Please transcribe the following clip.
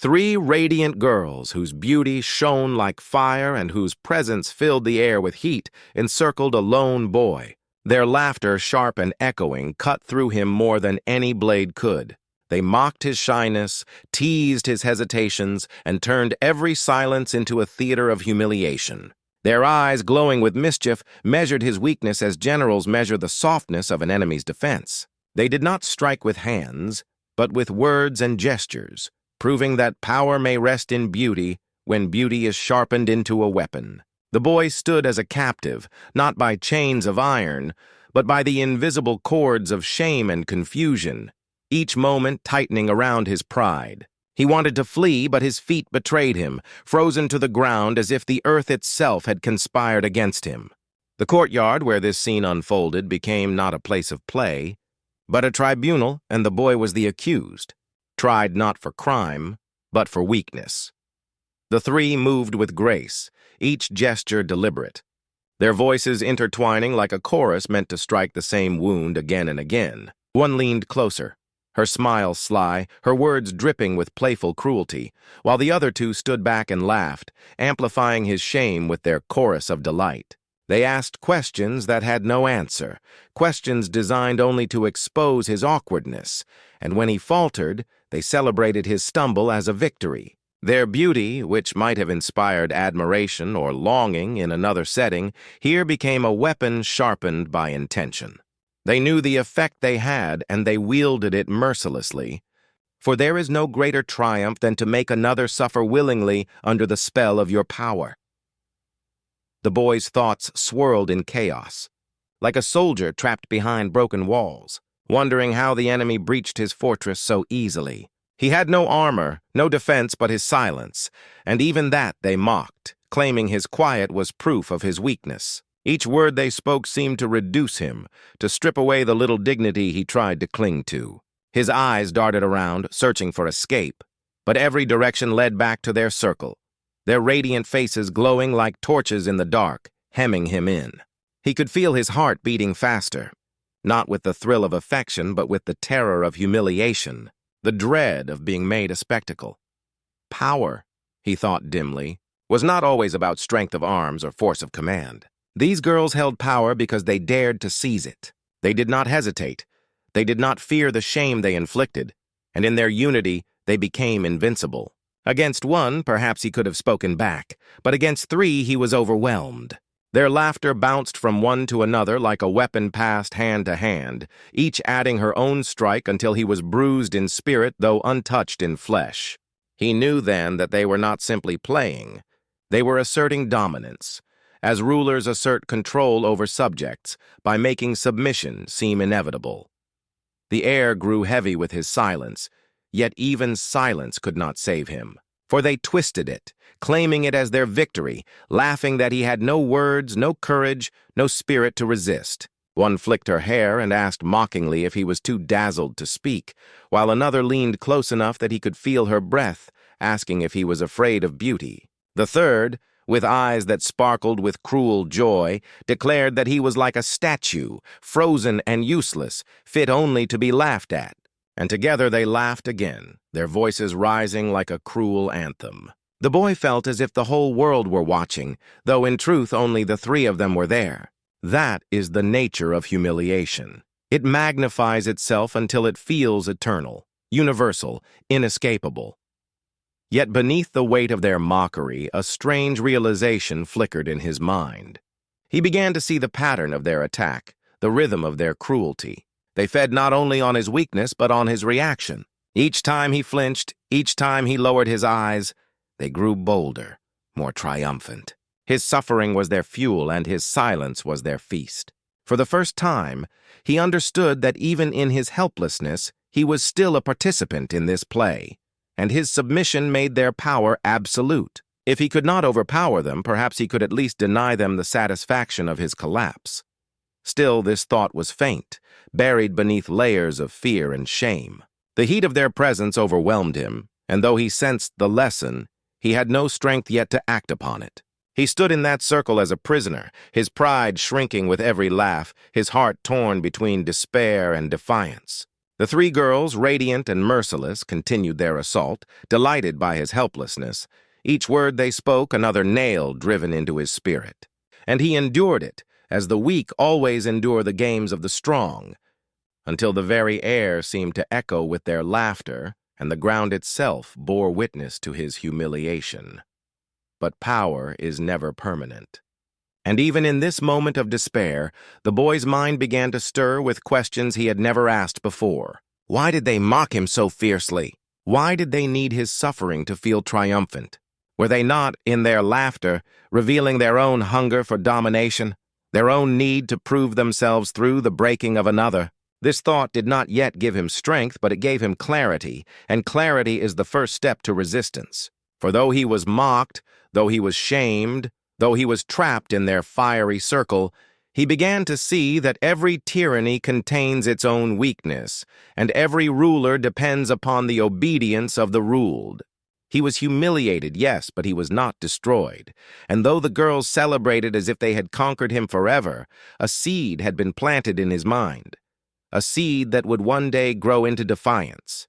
Three radiant girls whose beauty shone like fire and whose presence filled the air with heat encircled a lone boy. Their laughter, sharp and echoing, cut through him more than any blade could. They mocked his shyness, teased his hesitations, and turned every silence into a theater of humiliation. Their eyes, glowing with mischief, measured his weakness as generals measure the softness of an enemy's defense. They did not strike with hands, but with words and gestures, proving that power may rest in beauty when beauty is sharpened into a weapon. The boy stood as a captive, not by chains of iron, but by the invisible cords of shame and confusion, each moment tightening around his pride. He wanted to flee, but his feet betrayed him, frozen to the ground as if the earth itself had conspired against him. The courtyard where this scene unfolded became not a place of play, but a tribunal, and the boy was the accused, tried not for crime, but for weakness. The three moved with grace, each gesture deliberate, their voices intertwining like a chorus meant to strike the same wound again and again. One leaned closer, her smile sly, her words dripping with playful cruelty, while the other two stood back and laughed, amplifying his shame with their chorus of delight. They asked questions that had no answer, questions designed only to expose his awkwardness, and when he faltered, they celebrated his stumble as a victory. Their beauty, which might have inspired admiration or longing in another setting, here became a weapon sharpened by intention. They knew the effect they had, and they wielded it mercilessly. For there is no greater triumph than to make another suffer willingly under the spell of your power. The boy's thoughts swirled in chaos, like a soldier trapped behind broken walls, wondering how the enemy breached his fortress so easily. He had no armor, no defense but his silence, and even that they mocked, claiming his quiet was proof of his weakness. Each word they spoke seemed to reduce him, to strip away the little dignity he tried to cling to. His eyes darted around, searching for escape, but every direction led back to their circle, their radiant faces glowing like torches in the dark, hemming him in. He could feel his heart beating faster, not with the thrill of affection, but with the terror of humiliation, the dread of being made a spectacle. Power, he thought dimly, was not always about strength of arms or force of command. These girls held power because they dared to seize it. They did not hesitate. They did not fear the shame they inflicted, and in their unity, they became invincible. Against one, perhaps he could have spoken back, but against three he was overwhelmed. Their laughter bounced from one to another like a weapon passed hand to hand, each adding her own strike until he was bruised in spirit though untouched in flesh. He knew then that they were not simply playing. They were asserting dominance, as rulers assert control over subjects by making submission seem inevitable. The air grew heavy with his silence, yet even silence could not save him, for they twisted it, claiming it as their victory, laughing that he had no words, no courage, no spirit to resist. One flicked her hair and asked mockingly if he was too dazzled to speak, while another leaned close enough that he could feel her breath, asking if he was afraid of beauty. The third, with eyes that sparkled with cruel joy, declared that he was like a statue, frozen and useless, fit only to be laughed at. And together they laughed again, their voices rising like a cruel anthem. The boy felt as if the whole world were watching, though in truth only the three of them were there. That is the nature of humiliation. It magnifies itself until it feels eternal, universal, inescapable. Yet beneath the weight of their mockery, a strange realization flickered in his mind. He began to see the pattern of their attack, the rhythm of their cruelty. They fed not only on his weakness, but on his reaction. Each time he flinched, each time he lowered his eyes, they grew bolder, more triumphant. His suffering was their fuel, and his silence was their feast. For the first time, he understood that even in his helplessness, he was still a participant in this play, and his submission made their power absolute. If he could not overpower them, perhaps he could at least deny them the satisfaction of his collapse. Still, this thought was faint, buried beneath layers of fear and shame. The heat of their presence overwhelmed him, and though he sensed the lesson, he had no strength yet to act upon it. He stood in that circle as a prisoner, his pride shrinking with every laugh, his heart torn between despair and defiance. The three girls, radiant and merciless, continued their assault, delighted by his helplessness. Each word they spoke, another nail driven into his spirit. And he endured it, as the weak always endure the games of the strong, until the very air seemed to echo with their laughter, and the ground itself bore witness to his humiliation. But power is never permanent. And even in this moment of despair, the boy's mind began to stir with questions he had never asked before. Why did they mock him so fiercely? Why did they need his suffering to feel triumphant? Were they not, in their laughter, revealing their own hunger for domination, their own need to prove themselves through the breaking of another? This thought did not yet give him strength, but it gave him clarity, and clarity is the first step to resistance. For though he was mocked, though he was shamed, though he was trapped in their fiery circle, he began to see that every tyranny contains its own weakness, and every ruler depends upon the obedience of the ruled. He was humiliated, yes, but he was not destroyed. And though the girls celebrated as if they had conquered him forever, a seed had been planted in his mind, a seed that would one day grow into defiance.